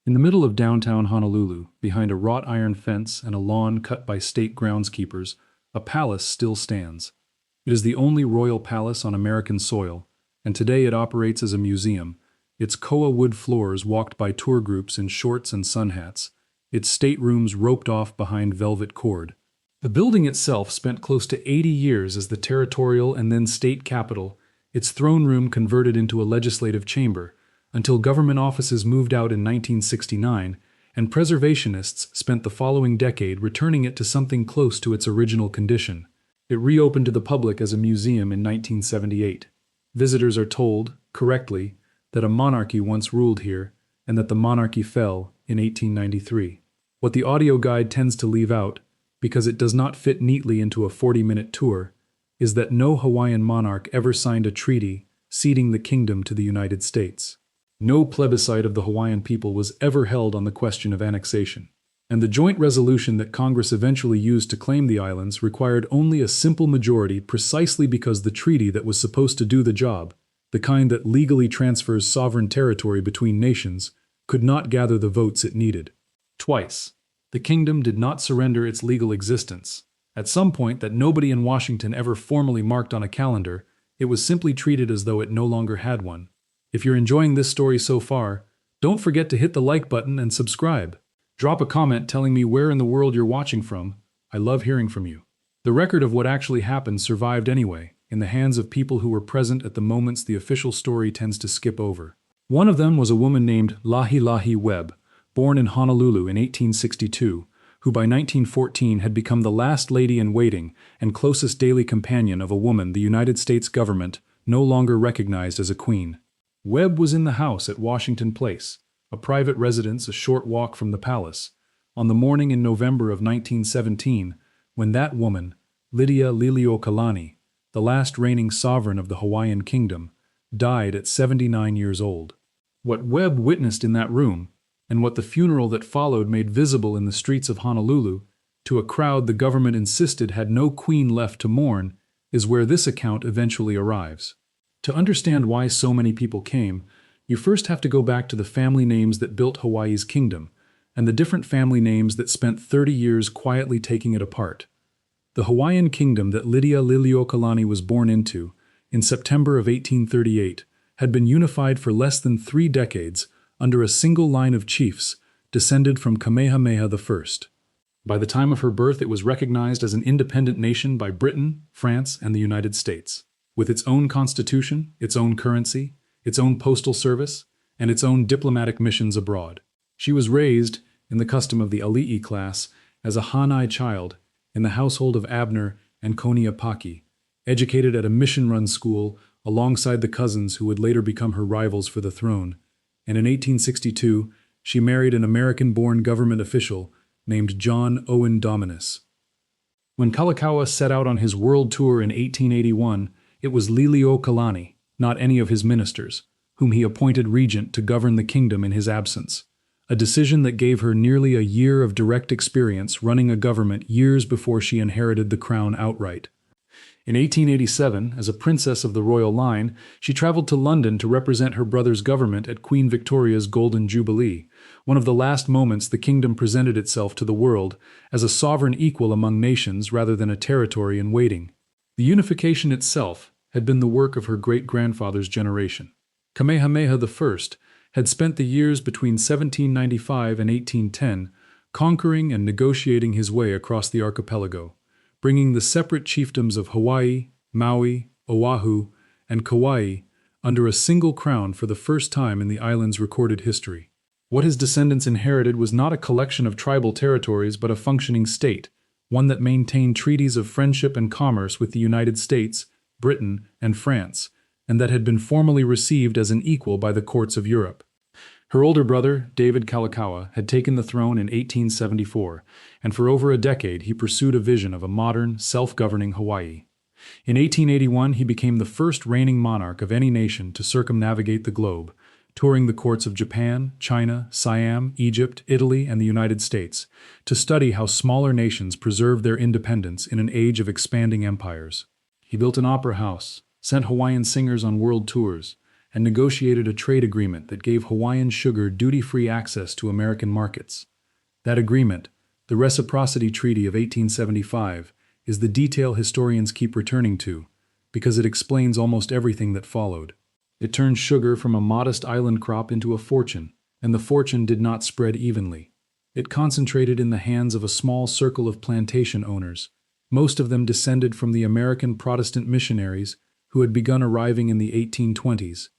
In the middle of downtown Honolulu, behind a wrought iron fence and a lawn cut by state groundskeepers, a palace still stands. It is the only royal palace on American soil, and today it operates as a museum, its koa wood floors walked by tour groups in shorts and sun hats, its staterooms roped off behind velvet cord. The building itself spent close to 80 years as the territorial and then state capital, its throne room converted into a legislative chamber, until government offices moved out in 1969, and preservationists spent the following decade returning it to something close to its original condition. It reopened to the public as a museum in 1978. Visitors are told, correctly, that a monarchy once ruled here, and that the monarchy fell in 1893. What the audio guide tends to leave out, because it does not fit neatly into a 40-minute tour, is that no Hawaiian monarch ever signed a treaty ceding the kingdom to the United States. No plebiscite of the Hawaiian people was ever held on the question of annexation, and the joint resolution that Congress eventually used to claim the islands required only a simple majority precisely because the treaty that was supposed to do the job, the kind that legally transfers sovereign territory between nations, could not gather the votes it needed. Twice, the kingdom did not surrender its legal existence. At some point that nobody in Washington ever formally marked on a calendar, it was simply treated as though it no longer had one. If you're enjoying this story so far, don't forget to hit the like button and subscribe. Drop a comment telling me where in the world you're watching from. I love hearing from you. The record of what actually happened survived anyway, in the hands of people who were present at the moments the official story tends to skip over. One of them was a woman named Lahi Webb, born in Honolulu in 1862, who by 1914 had become the last lady-in-waiting and closest daily companion of a woman the United States government no longer recognized as a queen. Webb was in the house at Washington Place, a private residence a short walk from the palace, on the morning in November of 1917, when that woman, Lydia Liliuokalani, the last reigning sovereign of the Hawaiian Kingdom, died at 79 years old. What Webb witnessed in that room, and what the funeral that followed made visible in the streets of Honolulu, to a crowd the government insisted had no queen left to mourn, is where this account eventually arrives. To understand why so many people came, you first have to go back to the family names that built Hawaii's kingdom, and the different family names that spent 30 years quietly taking it apart. The Hawaiian Kingdom that Lydia Liliuokalani was born into, in September of 1838, had been unified for less than 3 decades under a single line of chiefs descended from Kamehameha I. By the time of her birth, it was recognized as an independent nation by Britain, France, and the United States, with its own constitution, its own currency, its own postal service, and its own diplomatic missions abroad. She was raised, in the custom of the Ali'i class, as a Hanai child in the household of Abner and Koniapaki, educated at a mission-run school alongside the cousins who would later become her rivals for the throne, and in 1862 she married an American-born government official named John Owen Dominus. When Kalakaua set out on his world tour in 1881, it was Liliuokalani, not any of his ministers, whom he appointed regent to govern the kingdom in his absence, a decision that gave her nearly a year of direct experience running a government years before she inherited the crown outright. In 1887, as a princess of the royal line, she traveled to London to represent her brother's government at Queen Victoria's Golden Jubilee, one of the last moments the kingdom presented itself to the world as a sovereign equal among nations rather than a territory in waiting. The unification itself had been the work of her great-grandfather's generation. Kamehameha I had spent the years between 1795 and 1810 conquering and negotiating his way across the archipelago, bringing the separate chiefdoms of Hawaii, Maui, Oahu, and Kauai under a single crown for the first time in the island's recorded history. What his descendants inherited was not a collection of tribal territories but a functioning state, one that maintained treaties of friendship and commerce with the United States, Britain, and France, and that had been formally received as an equal by the courts of Europe. Her older brother, David Kalakaua, had taken the throne in 1874, and for over a decade he pursued a vision of a modern, self-governing Hawaii. In 1881, he became the first reigning monarch of any nation to circumnavigate the globe, touring the courts of Japan, China, Siam, Egypt, Italy, and the United States, to study how smaller nations preserved their independence in an age of expanding empires. He built an opera house, sent Hawaiian singers on world tours, and negotiated a trade agreement that gave Hawaiian sugar duty-free access to American markets. That agreement, the Reciprocity Treaty of 1875, is the detail historians keep returning to, because it explains almost everything that followed. It turned sugar from a modest island crop into a fortune, and the fortune did not spread evenly. It concentrated in the hands of a small circle of plantation owners, most of them descended from the American Protestant missionaries who had begun arriving in the 1820s,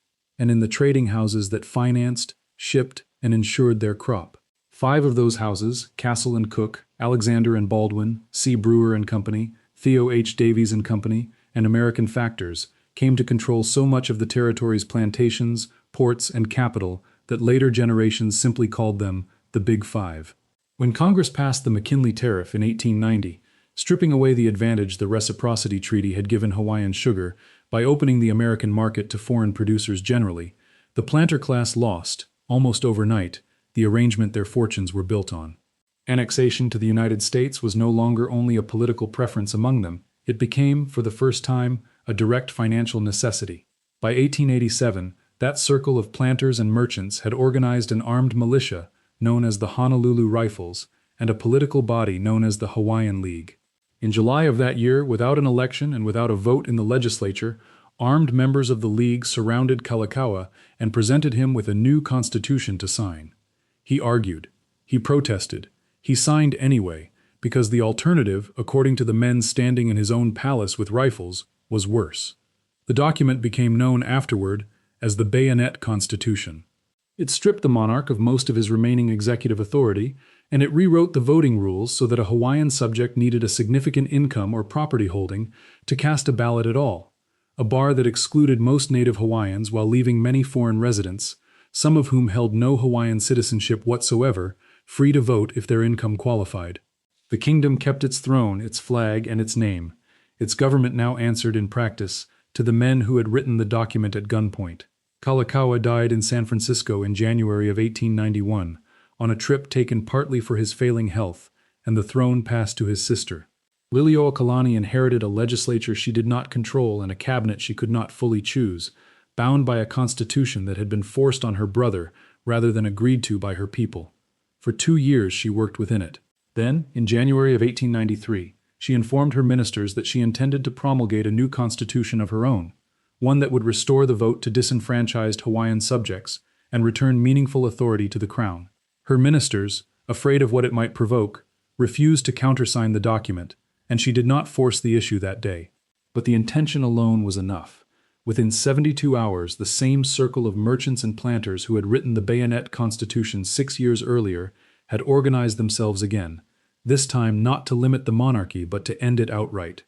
and in the trading houses that financed, shipped, and insured their crop. 5 of those houses, Castle and Cook, Alexander and Baldwin, C. Brewer and Company, Theo H. Davies and Company, and American Factors, came to control so much of the territory's plantations, ports, and capital that later generations simply called them the Big Five. When Congress passed the McKinley Tariff in 1890, stripping away the advantage the Reciprocity Treaty had given Hawaiian sugar by opening the American market to foreign producers generally, the planter class lost, almost overnight, the arrangement their fortunes were built on. Annexation to the United States was no longer only a political preference among them, it became, for the first time, a direct financial necessity. By 1887, that circle of planters and merchants had organized an armed militia known as the Honolulu Rifles and a political body known as the Hawaiian League. In July of that year, without an election and without a vote in the legislature, armed members of the League surrounded Kalakaua and presented him with a new constitution to sign. He argued. He protested. He signed anyway, because the alternative, according to the men standing in his own palace with rifles, was worse. The document became known afterward as the Bayonet Constitution. It stripped the monarch of most of his remaining executive authority, and it rewrote the voting rules so that a Hawaiian subject needed a significant income or property holding to cast a ballot at all, a bar that excluded most native Hawaiians while leaving many foreign residents, some of whom held no Hawaiian citizenship whatsoever, free to vote if their income qualified. The kingdom kept its throne, its flag, and its name. Its government now answered in practice to the men who had written the document at gunpoint. Kalakaua died in San Francisco in January of 1891, on a trip taken partly for his failing health, and the throne passed to his sister. Liliuokalani inherited a legislature she did not control and a cabinet she could not fully choose, bound by a constitution that had been forced on her brother rather than agreed to by her people. For 2 years she worked within it. Then, in January of 1893, she informed her ministers that she intended to promulgate a new constitution of her own, one that would restore the vote to disenfranchised Hawaiian subjects and return meaningful authority to the crown. Her ministers, afraid of what it might provoke, refused to countersign the document, and she did not force the issue that day. But the intention alone was enough. Within 72 hours, the same circle of merchants and planters who had written the Bayonet Constitution 6 years earlier had organized themselves again, this time not to limit the monarchy but to end it outright.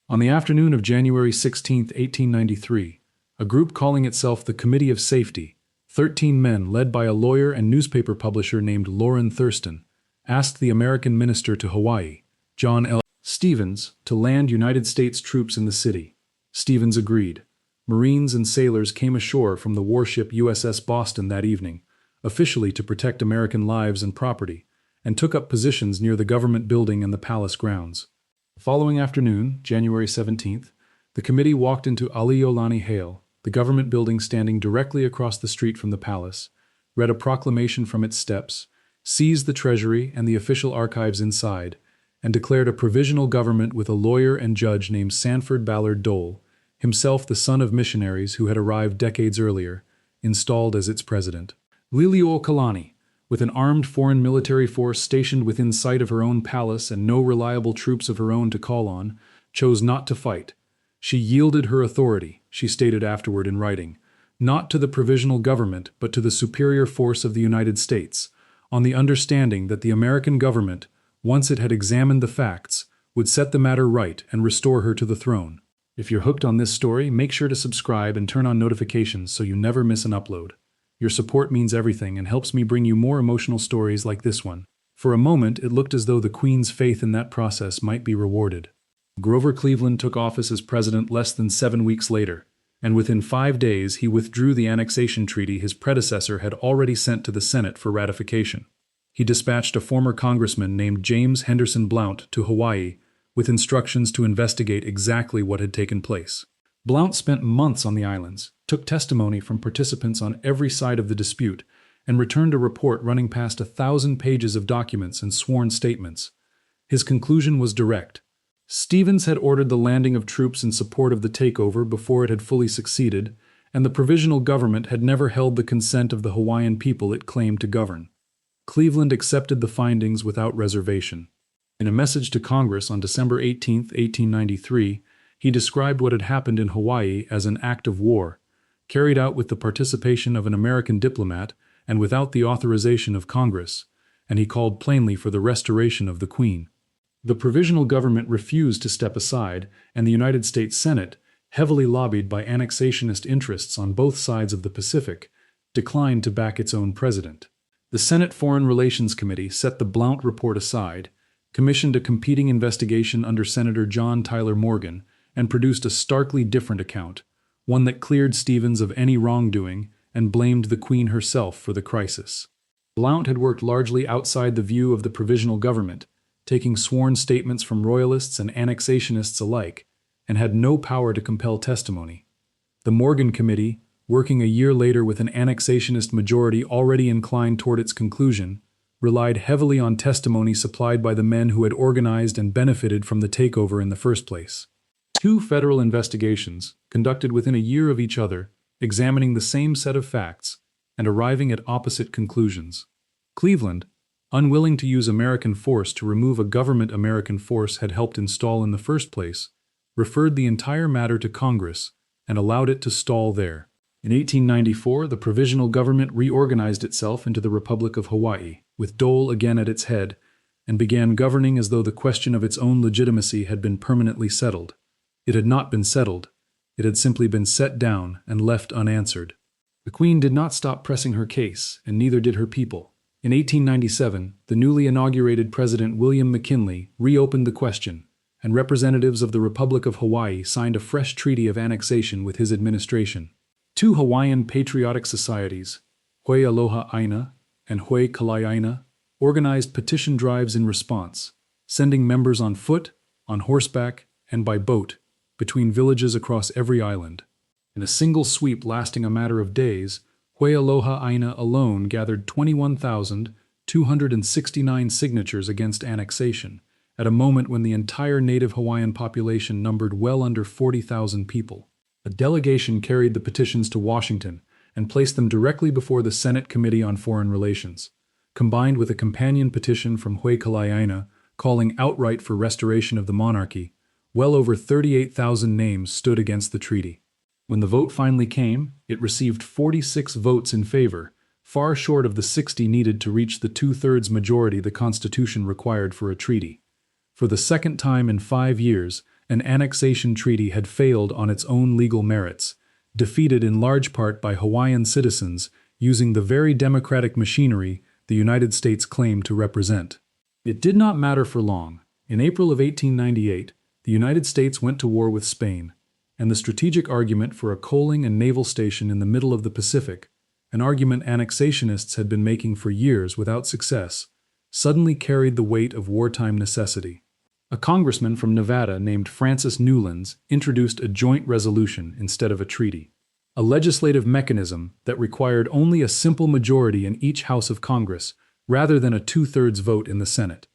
On the afternoon of January 16, 1893, a group calling itself the Committee of Safety, 13 men led by a lawyer and newspaper publisher named Loren Thurston, asked the American minister to Hawaii, John L. Stevens, to land United States troops in the city. Stevens agreed. Marines and sailors came ashore from the warship USS Boston that evening, officially to protect American lives and property, and took up positions near the government building and the palace grounds. The following afternoon, January 17th, the committee walked into Aliolani Hale, the government building standing directly across the street from the palace, read a proclamation from its steps, seized the treasury and the official archives inside, and declared a provisional government with a lawyer and judge named Sanford Ballard Dole, himself the son of missionaries who had arrived decades earlier, installed as its president. Liliuokalani, with an armed foreign military force stationed within sight of her own palace and no reliable troops of her own to call on, chose not to fight. She yielded her authority, she stated afterward in writing, not to the provisional government but to the superior force of the United States, on the understanding that the American government, once it had examined the facts, would set the matter right and restore her to the throne. If you're hooked on this story, make sure to subscribe and turn on notifications so you never miss an upload. Your support means everything and helps me bring you more emotional stories like this one. For a moment, it looked as though the Queen's faith in that process might be rewarded. Grover Cleveland took office as president less than 7 weeks later, and within 5 days he withdrew the Annexation Treaty his predecessor had already sent to the Senate for ratification. He dispatched a former congressman named James Henderson Blount to Hawaii with instructions to investigate exactly what had taken place. Blount spent months on the islands, took testimony from participants on every side of the dispute, and returned a report running past 1,000 pages of documents and sworn statements. His conclusion was direct. Stevens had ordered the landing of troops in support of the takeover before it had fully succeeded, and the provisional government had never held the consent of the Hawaiian people it claimed to govern. Cleveland accepted the findings without reservation. In a message to Congress on December 18, 1893, he described what had happened in Hawaii as an act of war, carried out with the participation of an American diplomat and without the authorization of Congress, and he called plainly for the restoration of the Queen. The provisional government refused to step aside, and the United States Senate, heavily lobbied by annexationist interests on both sides of the Pacific, declined to back its own president. The Senate Foreign Relations Committee set the Blount report aside, commissioned a competing investigation under Senator John Tyler Morgan, and produced a starkly different account, one that cleared Stevens of any wrongdoing and blamed the Queen herself for the crisis. Blount had worked largely outside the view of the provisional government, taking sworn statements from royalists and annexationists alike, and had no power to compel testimony. The Morgan Committee, working a year later with an annexationist majority already inclined toward its conclusion, relied heavily on testimony supplied by the men who had organized and benefited from the takeover in the first place. Two federal investigations, conducted within a year of each other, examining the same set of facts and arriving at opposite conclusions. Cleveland, unwilling to use American force to remove a government American force had helped install in the first place, referred the entire matter to Congress and allowed it to stall there. In 1894, the provisional government reorganized itself into the Republic of Hawaii, with Dole again at its head, and began governing as though the question of its own legitimacy had been permanently settled. It had not been settled. It had simply been set down and left unanswered. The Queen did not stop pressing her case, and neither did her people. In 1897, the newly inaugurated President William McKinley reopened the question, and representatives of the Republic of Hawaii signed a fresh treaty of annexation with his administration. Two Hawaiian patriotic societies, Hoi Aloha Aina and Hoi Kalaiaina, organized petition drives in response, sending members on foot, on horseback, and by boat, between villages across every island. In a single sweep lasting a matter of days, Hoi Aloha Aina alone gathered 21,269 signatures against annexation, at a moment when the entire native Hawaiian population numbered well under 40,000 people. A delegation carried the petitions to Washington and placed them directly before the Senate Committee on Foreign Relations, combined with a companion petition from Hoi Kalaiaina calling outright for restoration of the monarchy. Well over 38,000 names stood against the treaty. When the vote finally came, it received 46 votes in favor, far short of the 60 needed to reach the two-thirds majority the Constitution required for a treaty. For the second time in 5 years, an annexation treaty had failed on its own legal merits, defeated in large part by Hawaiian citizens using the very democratic machinery the United States claimed to represent. It did not matter for long. In April of 1898, the United States went to war with Spain, and the strategic argument for a coaling and naval station in the middle of the Pacific, an argument annexationists had been making for years without success, suddenly carried the weight of wartime necessity. A congressman from Nevada named Francis Newlands introduced a joint resolution instead of a treaty, a legislative mechanism that required only a simple majority in each house of Congress rather than a two-thirds vote in the Senate.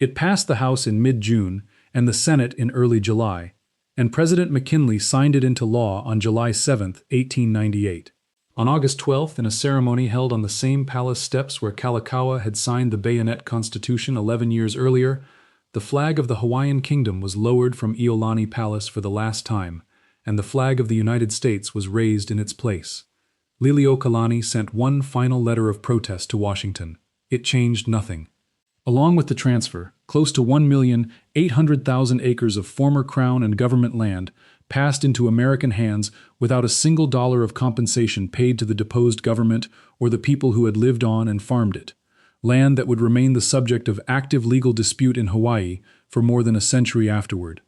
It passed the House in mid-June and the Senate in early July, and President McKinley signed it into law on July 7, 1898. On August 12th, in a ceremony held on the same palace steps where Kalakaua had signed the Bayonet Constitution 11 years earlier, the flag of the Hawaiian Kingdom was lowered from Iolani Palace for the last time, and the flag of the United States was raised in its place. Liliuokalani sent one final letter of protest to Washington. It changed nothing. Along with the transfer, close to 1,800,000 acres of former Crown and government land passed into American hands without a single dollar of compensation paid to the deposed government or the people who had lived on and farmed it. Land that would remain the subject of active legal dispute in Hawaii for more than a century afterward.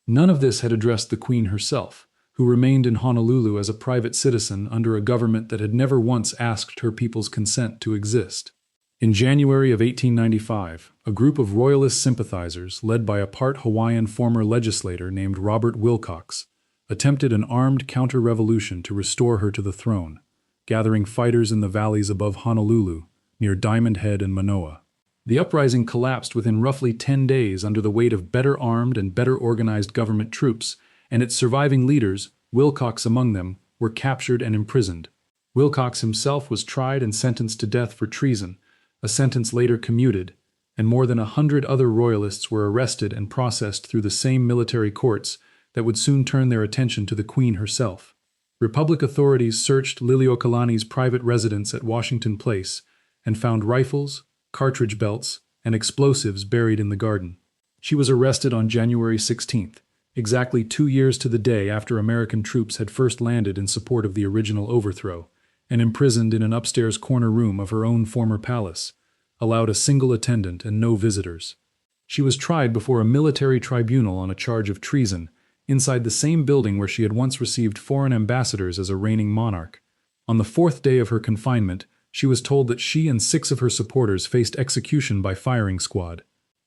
None of this had addressed the Queen herself, who remained in Honolulu as a private citizen under a government that had never once asked her people's consent to exist. In January of 1895, a group of Royalist sympathizers, led by a part Hawaiian former legislator named Robert Wilcox, attempted an armed counter-revolution to restore her to the throne, gathering fighters in the valleys above Honolulu, near Diamond Head and Manoa. The uprising collapsed within roughly 10 days under the weight of better armed and better organized government troops, and its surviving leaders, Wilcox among them, were captured and imprisoned. Wilcox himself was tried and sentenced to death for treason, a sentence later commuted, and more than 100 other royalists were arrested and processed through the same military courts that would soon turn their attention to the Queen herself. Republic authorities searched Liliuokalani's private residence at Washington Place and found rifles, cartridge belts, and explosives buried in the garden. She was arrested on January 16th, exactly 2 years to the day after American troops had first landed in support of the original overthrow, and imprisoned in an upstairs corner room of her own former palace, allowed a single attendant and no visitors. She was tried before a military tribunal on a charge of treason, inside the same building where she had once received foreign ambassadors as a reigning monarch. On the 4th day of her confinement, she was told that she and 6 of her supporters faced execution by firing squad.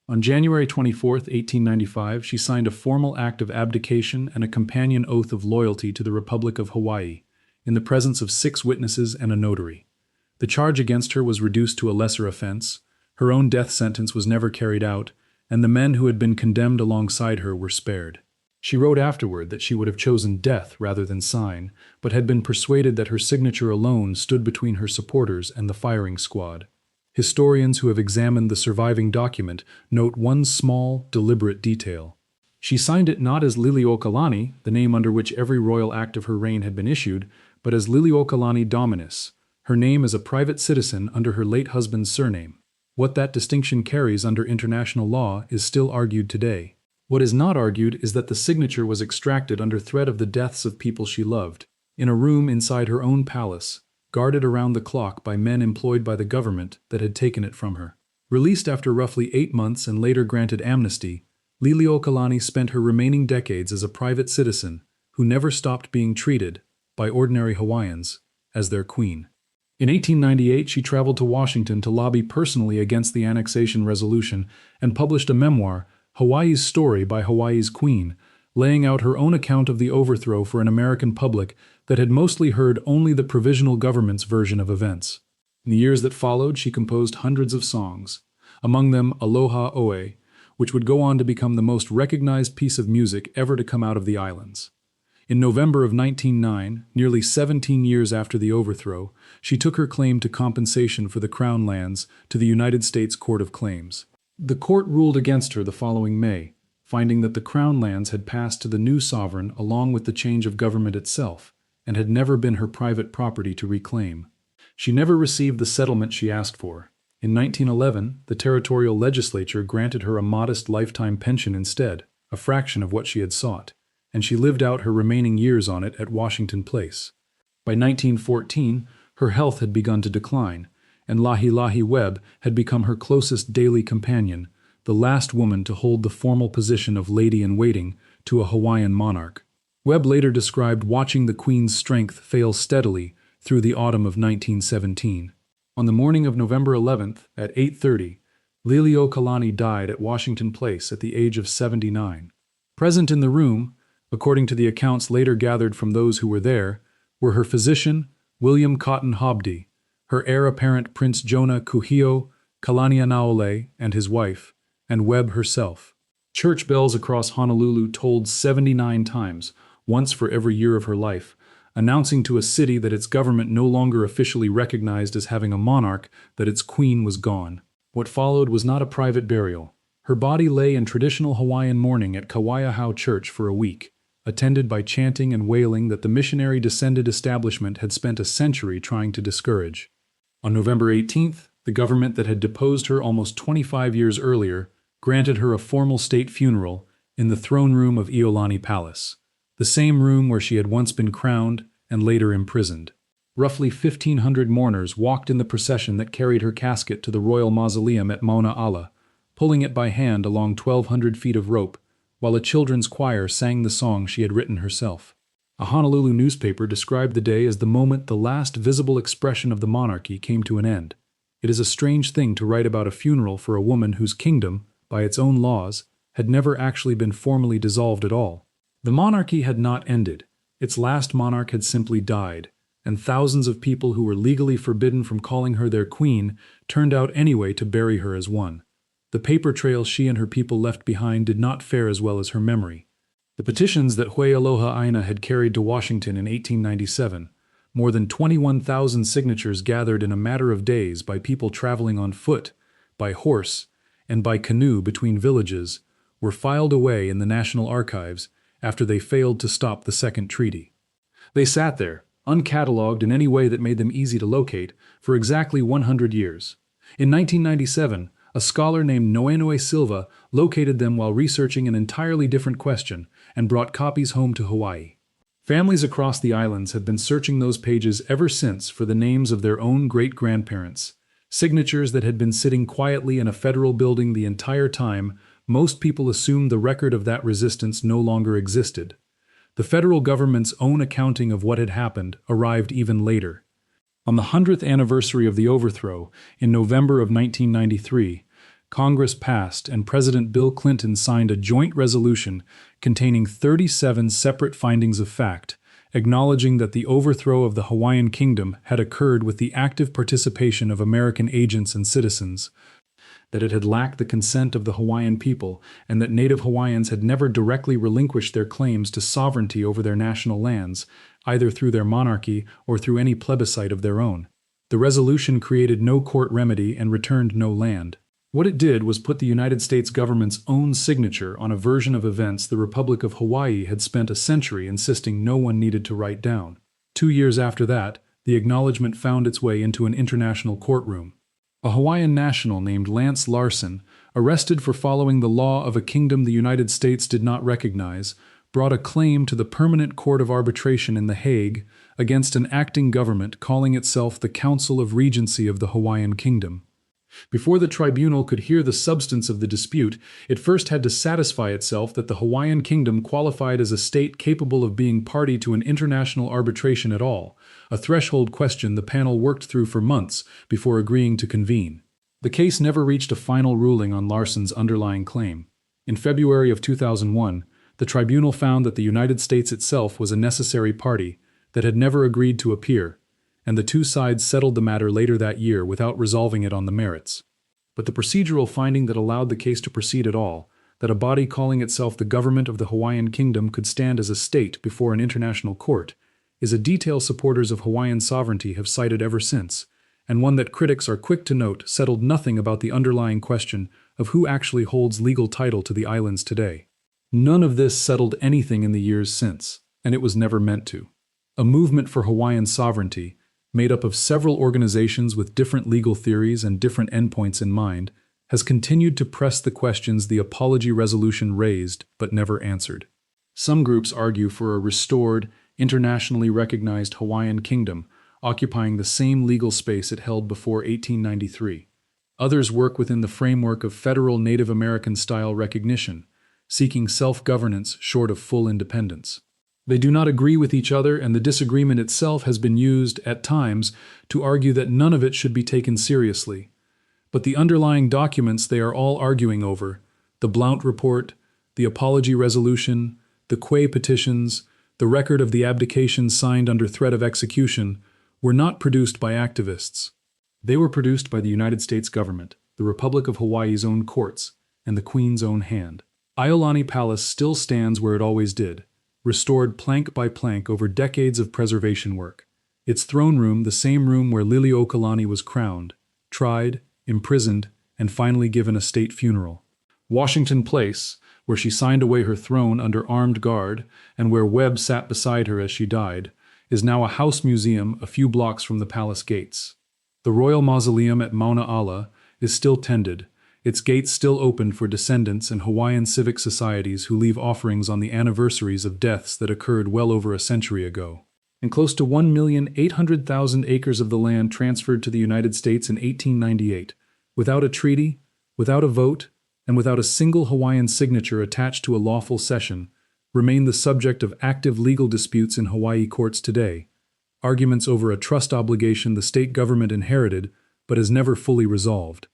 On January 24, 1895, she signed a formal act of abdication and a companion oath of loyalty to the Republic of Hawaii, in the presence of 6 witnesses and a notary. The charge against her was reduced to a lesser offense, her own death sentence was never carried out, and the men who had been condemned alongside her were spared. She wrote afterward that she would have chosen death rather than sign, but had been persuaded that her signature alone stood between her supporters and the firing squad. Historians who have examined the surviving document note one small, deliberate detail. She signed it not as Liliuokalani, the name under which every royal act of her reign had been issued, but as Liliuokalani Dominus, her name as a private citizen under her late husband's surname. What that distinction carries under international law is still argued today. What is not argued is that the signature was extracted under threat of the deaths of people she loved, in a room inside her own palace, guarded around the clock by men employed by the government that had taken it from her. Released after roughly 8 months and later granted amnesty, Liliuokalani spent her remaining decades as a private citizen who never stopped being treated, by ordinary Hawaiians, as their queen. In 1898, she traveled to Washington to lobby personally against the Annexation resolution and published a memoir, Hawaii's Story by Hawaii's Queen, laying out her own account of the overthrow for an American public that had mostly heard only the provisional government's version of events. In the years that followed, she composed hundreds of songs, among them Aloha Oe, which would go on to become the most recognized piece of music ever to come out of the islands. In November of 1909, nearly 17 years after the overthrow, she took her claim to compensation for the Crown lands to the United States Court of Claims. The court ruled against her the following May, finding that the Crown lands had passed to the new sovereign along with the change of government itself, and had never been her private property to reclaim. She never received the settlement she asked for. In 1911, the territorial legislature granted her a modest lifetime pension instead, a fraction of what she had sought, and she lived out her remaining years on it at Washington Place. By 1914, her health had begun to decline, and Lahi Webb had become her closest daily companion, the last woman to hold the formal position of lady-in-waiting to a Hawaiian monarch. Webb later described watching the Queen's strength fail steadily through the autumn of 1917. On the morning of November 11th, at 8:30, Liliuokalani died at Washington Place at the age of 79. Present in the room, according to the accounts later gathered from those who were there, were her physician, William Cotton Hobdy, her heir apparent Prince Jonah Kuhio Kalanianaole and his wife, and Webb herself. Church bells across Honolulu tolled 79 times, once for every year of her life, announcing to a city that its government no longer officially recognized as having a monarch that its queen was gone. What followed was not a private burial. Her body lay in traditional Hawaiian mourning at Kauaiahau Church for a week, attended by chanting and wailing that the missionary-descended establishment had spent a century trying to discourage. On November 18th, the government that had deposed her almost 25 years earlier granted her a formal state funeral in the throne room of Iolani Palace, the same room where she had once been crowned and later imprisoned. Roughly 1,500 mourners walked in the procession that carried her casket to the royal mausoleum at Mauna Ala, pulling it by hand along 1,200 feet of rope, while a children's choir sang the song she had written herself. A Honolulu newspaper described the day as the moment the last visible expression of the monarchy came to an end. It is a strange thing to write about a funeral for a woman whose kingdom, by its own laws, had never actually been formally dissolved at all. The monarchy had not ended. Its last monarch had simply died, and thousands of people who were legally forbidden from calling her their queen turned out anyway to bury her as one. The paper trail she and her people left behind did not fare as well as her memory. The petitions that Hawaiian had carried to Washington in 1897, more than 21,000 signatures gathered in a matter of days by people traveling on foot, by horse, and by canoe between villages, were filed away in the National Archives after they failed to stop the Second Treaty. They sat there, uncatalogued in any way that made them easy to locate, for exactly 100 years. In 1997, a scholar named Noenoe Silva located them while researching an entirely different question and brought copies home to Hawaii. Families across the islands have been searching those pages ever since for the names of their own great-grandparents, signatures that had been sitting quietly in a federal building the entire time. Most people assumed the record of that resistance no longer existed. The federal government's own accounting of what had happened arrived even later. On the 100th anniversary of the overthrow, in November of 1993, Congress passed and President Bill Clinton signed a joint resolution containing 37 separate findings of fact, acknowledging that the overthrow of the Hawaiian Kingdom had occurred with the active participation of American agents and citizens, that it had lacked the consent of the Hawaiian people, and that Native Hawaiians had never directly relinquished their claims to sovereignty over their national lands, either through their monarchy or through any plebiscite of their own. The resolution created no court remedy and returned no land. What it did was put the United States government's own signature on a version of events the Republic of Hawaii had spent a century insisting no one needed to write down. 2 years after that, the acknowledgement found its way into an international courtroom. A Hawaiian national named Lance Larson, arrested for following the law of a kingdom the United States did not recognize, brought a claim to the Permanent Court of Arbitration in The Hague against an acting government calling itself the Council of Regency of the Hawaiian Kingdom. Before the tribunal could hear the substance of the dispute, it first had to satisfy itself that the Hawaiian Kingdom qualified as a state capable of being party to an international arbitration at all, a threshold question the panel worked through for months before agreeing to convene. The case never reached a final ruling on Larson's underlying claim. In February of 2001, the tribunal found that the United States itself was a necessary party that had never agreed to appear, and the two sides settled the matter later that year without resolving it on the merits. But the procedural finding that allowed the case to proceed at all, that a body calling itself the government of the Hawaiian Kingdom could stand as a state before an international court, is a detail supporters of Hawaiian sovereignty have cited ever since, and one that critics are quick to note settled nothing about the underlying question of who actually holds legal title to the islands today. None of this settled anything in the years since, and it was never meant to. A movement for Hawaiian sovereignty, made up of several organizations with different legal theories and different endpoints in mind, has continued to press the questions the apology resolution raised but never answered. Some groups argue for a restored, internationally recognized Hawaiian kingdom, occupying the same legal space it held before 1893. Others work within the framework of federal Native American-style recognition, seeking self-governance short of full independence. They do not agree with each other, and the disagreement itself has been used, at times, to argue that none of it should be taken seriously. But the underlying documents they are all arguing over, the Blount report, the apology resolution, the Ku'e Petitions, the record of the Abdication signed under threat of execution, were not produced by activists. They were produced by the United States government, the Republic of Hawaii's own courts, and the Queen's own hand. Iolani Palace still stands where it always did, restored plank by plank over decades of preservation work. Its throne room, the same room where Liliuokalani was crowned, tried, imprisoned, and finally given a state funeral. Washington Place, where she signed away her throne under armed guard and where Webb sat beside her as she died, is now a house museum a few blocks from the palace gates. The royal mausoleum at Mauna Ala is still tended, its gates still open for descendants and Hawaiian civic societies who leave offerings on the anniversaries of deaths that occurred well over a century ago. And close to 1,800,000 acres of the land transferred to the United States in 1898, without a treaty, without a vote, and without a single Hawaiian signature attached to a lawful cession, remain the subject of active legal disputes in Hawaii courts today, arguments over a trust obligation the state government inherited but has never fully resolved.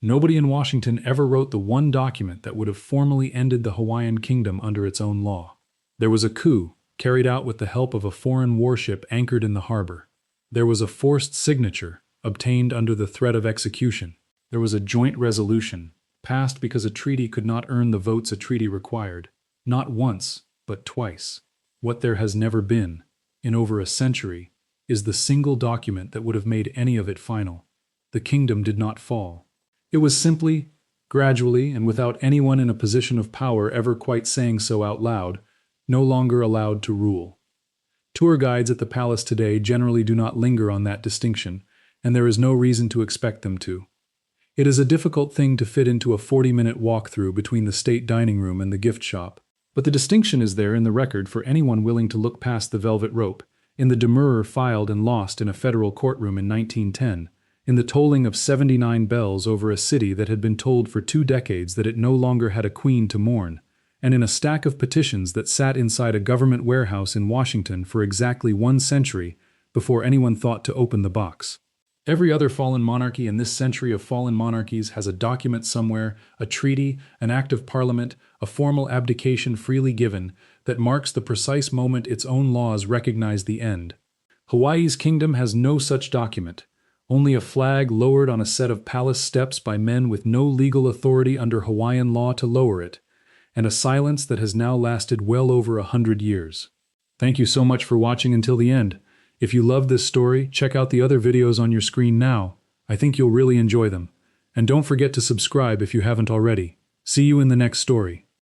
Nobody in Washington ever wrote the one document that would have formally ended the Hawaiian Kingdom under its own law. There was a coup, carried out with the help of a foreign warship anchored in the harbor. There was a forced signature, obtained under the threat of execution. There was a joint resolution, passed because a treaty could not earn the votes a treaty required. Not once, but twice. What there has never been, in over a century, is the single document that would have made any of it final. The kingdom did not fall. It was simply, gradually, and without anyone in a position of power ever quite saying so out loud, no longer allowed to rule. Tour guides at the palace today generally do not linger on that distinction, and there is no reason to expect them to. It is a difficult thing to fit into a 40-minute walkthrough between the state dining room and the gift shop, but the distinction is there in the record for anyone willing to look past the velvet rope, in the demurrer filed and lost in a federal courtroom in 1910, in the tolling of 79 bells over a city that had been told for 2 decades that it no longer had a queen to mourn, and in a stack of petitions that sat inside a government warehouse in Washington for exactly 1 century before anyone thought to open the box. Every other fallen monarchy in this century of fallen monarchies has a document somewhere, a treaty, an act of parliament, a formal abdication freely given, that marks the precise moment its own laws recognize the end. Hawaii's kingdom has no such document, only a flag lowered on a set of palace steps by men with no legal authority under Hawaiian law to lower it, and a silence that has now lasted well over 100 years. Thank you so much for watching until the end. If you love this story, check out the other videos on your screen now. I think you'll really enjoy them. And don't forget to subscribe if you haven't already. See you in the next story.